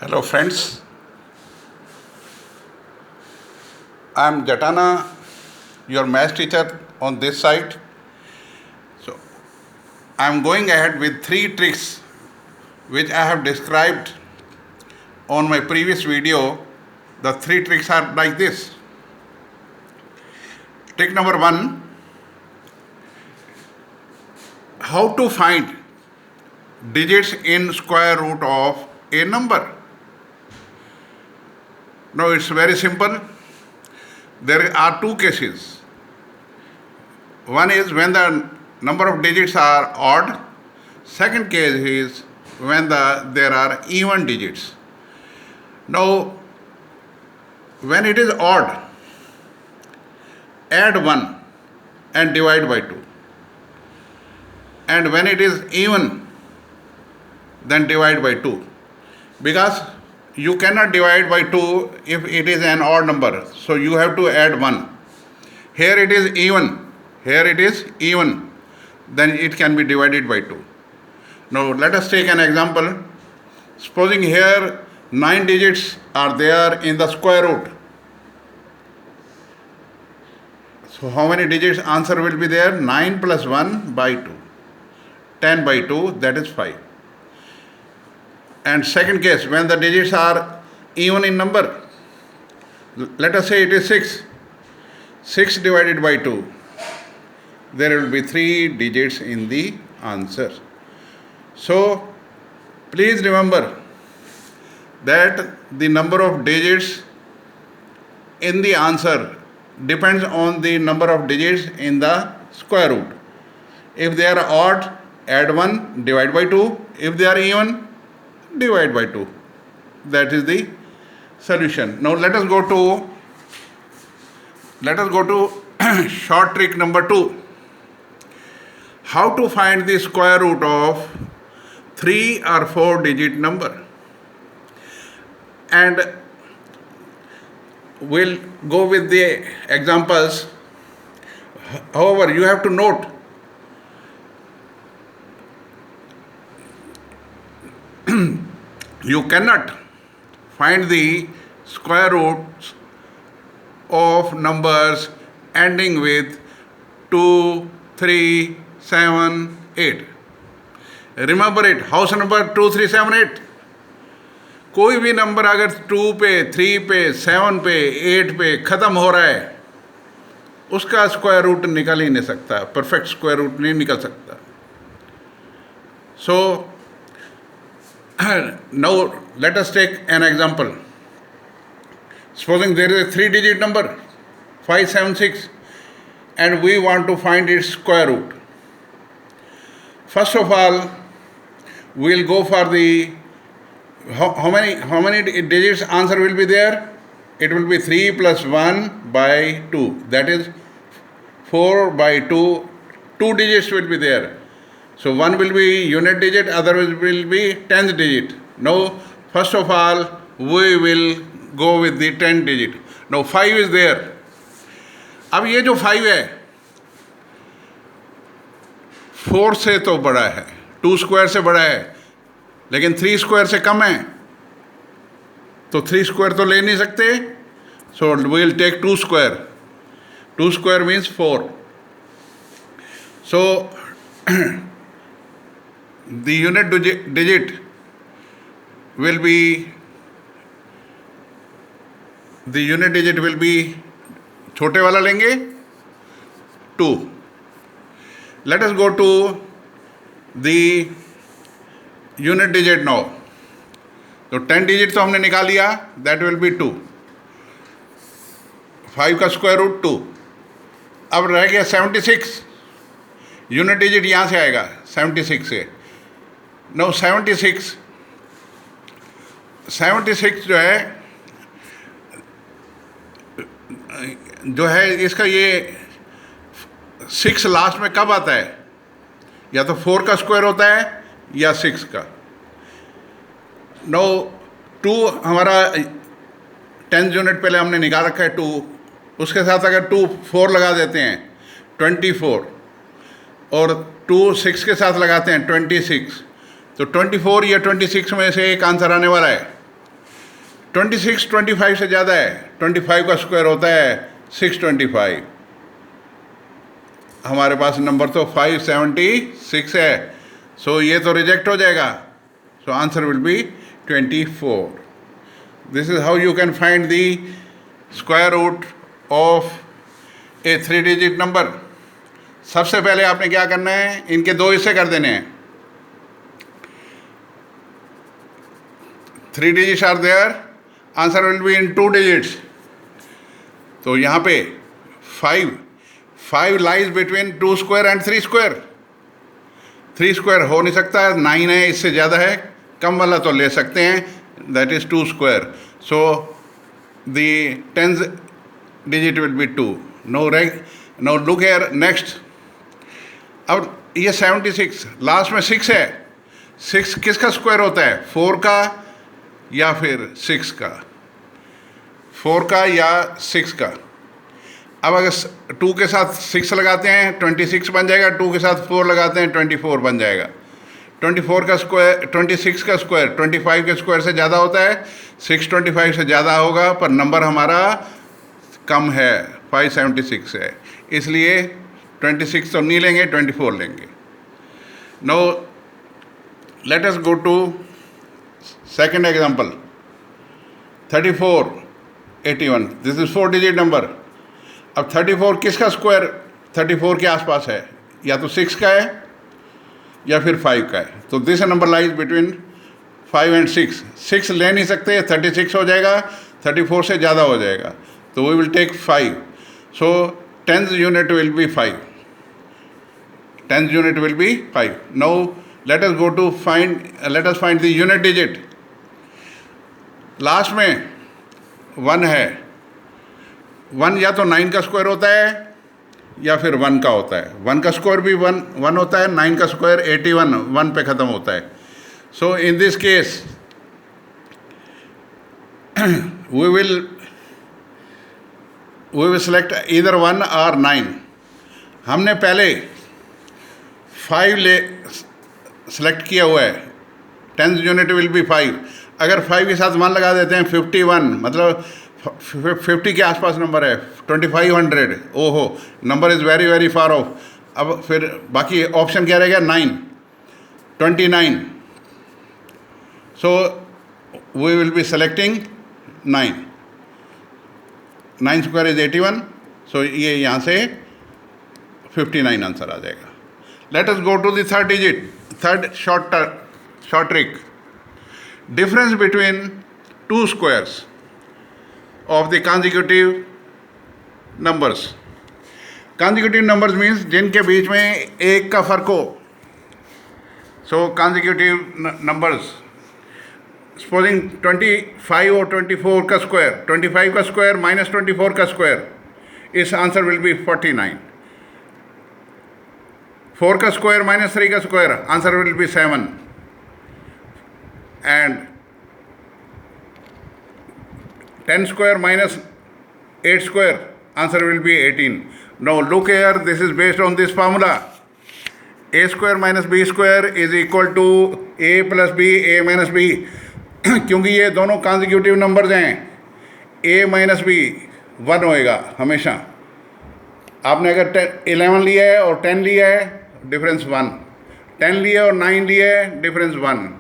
Hello friends, I am Jatana, your math teacher on this side. So I am going ahead with 3 tricks which I have described on my previous video. The 3 tricks are like this. Trick number 1, how to find digits in square root of a number. Now it's very simple. There are 2 cases. One is when the number of digits are odd. Second case is when there are even digits. Now, when it is odd, add 1 and divide by 2. And when it is even, then divide by 2. Because you cannot divide by 2 if it is an odd number. So you have to add 1. Here it is even. Here it is even. Then it can be divided by 2. Now let us take an example. Supposing here 9 digits are there in the square root. So how many digits answer will be there? 9 plus 1 by 2. 10 by 2, that is 5. And second case, when the digits are even in number, let us say it is 6. 6 divided by 2, there will be 3 digits in the answer. So, please remember that the number of digits in the answer depends on the number of digits in the square root. If they are odd, add 1, divide by 2. If they are even, divide by 2. That is the solution. Now let us go to short trick number 2. How to find the square root of 3 or 4 digit number. And we'll go with the examples. However, you have to note you cannot find the square roots of numbers ending with 2, 3, 7, 8. Remember it, house number 2, 3, 7, 8. कोई भी number अगर 2 पे, 3 पे, 7 पे, 8 पे ख़त्म हो रहा है, उसका स्क्वायर रूट निकल ही नहीं सकता, परफेक्ट स्क्वायर रूट नहीं निकल सकता. So now let us take an example. Supposing there is a 3 digit number 576 and we want to find its square root. First of all, we will go for the how many digits answer will be there? It will be 3 plus 1 by 2. That is 4 by 2. 2 digits will be there. So one will be unit digit, other will be 10th digit. Now, first of all, we will go with the 10th digit. Now 5 is there. अब ये जो 5 है 4 से तो बड़ा है, 2 square से बड़ा है, लेकिन 3 स्क्वायर से कम है, तो 3 स्क्वायर तो ले नहीं सकते. So we will take 2 square. 2 square means 4. So the unit digit will be छोटे वाला लेंगे 2. Let us go to the unit digit now. तो 10 digit तो हमने निकाल लिया, that will be 2. 5 का स्क्वायर रूट 2. अब रह गया 76. यूनिट डिजिट यहाँ से आएगा 76 से. नो 76 जो है इसका ये 6 लास्ट में कब आता है? या तो 4 का स्क्वायर होता है या 6 का. नो 2 हमारा 10 यूनिट पहले हमने निकाल रखा है 2. उसके साथ अगर 2 4 लगा देते हैं 24, और 2 6 के साथ लगाते हैं 26. तो 24 या 26 में से एक आंसर आने वाला है. 26 25 से ज़्यादा है, 25 का स्क्वायर होता है 625। हमारे पास नंबर तो 576 है, सो ये तो रिजेक्ट हो जाएगा। So answer will be 24। This is how you can find the square root of a 3 digit number. सबसे पहले आपने क्या करना है, इनके 2 हिस्से कर देने हैं। 3 digits are there, answer will be in 2 digits. तो यहाँ पे 5 lies between 2 square and 3 square. 3 square हो नहीं सकता, 9 है, इससे ज़्यादा है, कम वाला तो ले सकते हैं, that is 2 square. So the 10th digit will be 2। No look here next. अब ये 76, लास्ट में 6 है। 6 किसका स्क्वायर होता है, 4 का या फिर 6 का, 4 का या 6 का। अब अगर 2 के साथ 6 लगाते हैं 26 बन जाएगा, 2 के साथ 4 लगाते हैं 24 बन जाएगा। 24 का स्क्वायर, 26 का स्क्वायर 25 के स्क्वायर से ज़्यादा होता है, 6 25 से ज़्यादा होगा, पर नंबर हमारा कम है, 576 है, इसलिए 26 तो नहीं लेंगे, 24 लेंगे। No let us go to second example. 34 81, this is 4 digit number. अब 34 किसका स्क्वायर 34 के आसपास है, या तो 6 का है या फिर 5 का है। तो this number lies between 5 and 6। 6 ले नहीं सकते, 36 हो जाएगा, 34 से ज़्यादा हो जाएगा, तो we will take 5। So 10th unit will be 5। 10th unit will be 5। Now let us go to let us find the unit digit. Last में 1 है। 1 या तो 9 का स्क्वायर होता है या फिर 1 का होता है। 1 का स्क्वायर भी 1 होता है, 9 का स्क्वायर 81 1 पे ख़त्म होता है। So in this case we will select either 1 or 9। हमने पहले 5 सेलेक्ट किया हुआ है, 10th यूनिट विल बी 5। अगर 5 के साथ 1 लगा देते हैं 51, मतलब 50 के आसपास नंबर है, 2500। ओहो, number is very very far off. अब फिर बाकी ऑप्शन क्या रहेगा, 9 29। So we will be selecting 9। 9 square is 81, so ये यहाँ से 59 आंसर आ जाएगा। Let us go to the third digit, third short trick. Difference between 2 squares of the consecutive numbers। consecutive numbers means जिनके बीच में एक का फर्क हो। so consecutive numbers, supposing 25 और 24 का स्क्वायर, 25 का स्क्वायर माइनस 24 का स्क्वायर, इस आंसर विल बी 49। 4 का स्क्वायर माइनस 3 का square, answer will B 7। And 10 square minus 8 square, answer will be 18. Now look here, this is based on this formula. A square minus B square is equal to A plus B, A minus B। क्योंकि ये दोनों consecutive numbers हैं, A minus B 1 होएगा हमेशा। आपने अगर 11 लिया है और 10 लिया है, डिफरेंस 1। 10 लिया और 9 लिया है, डिफरेंस 1।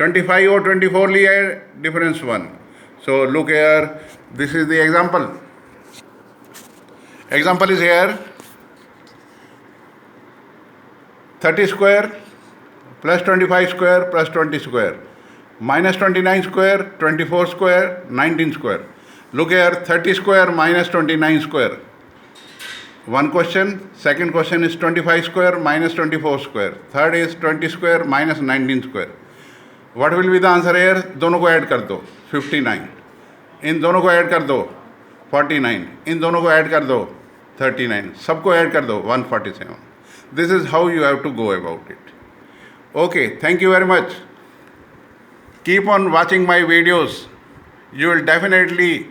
25 और 24 लिया है, difference 1। So look here, this is the example. Example is here, 30 square plus 25 square plus 20 square minus 29 square, 24 square, 19 square. Look here, 30 square minus 29 square. One question. Second question is 25 square minus 24 square. Third is 20 square minus 19 square. What will be the answer here? दोनों को add कर दो, 59। इन दोनों को add कर दो, 49। इन दोनों को ऐड कर दो, 39। सबको ऐड कर दो, 147। This is how you have to go about it. Okay, thank you very much. Keep on watching my videos, you will definitely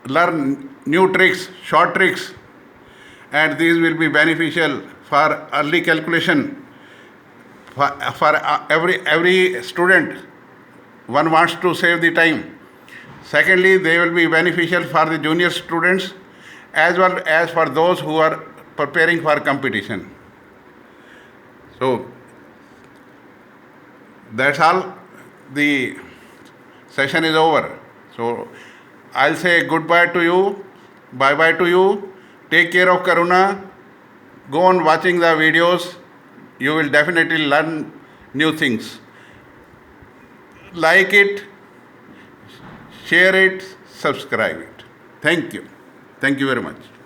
learn new tricks, short tricks, and these will be beneficial for early calculation for every student one wants to save the time. Secondly, they will be beneficial for the junior students as well as for those who are preparing for competition. So that's all. The session is over. So I'll say goodbye to you, bye bye to you. Take care of Karuna. Go on watching the videos. You will definitely learn new things. Like it, share it, subscribe it. Thank you. Thank you very much.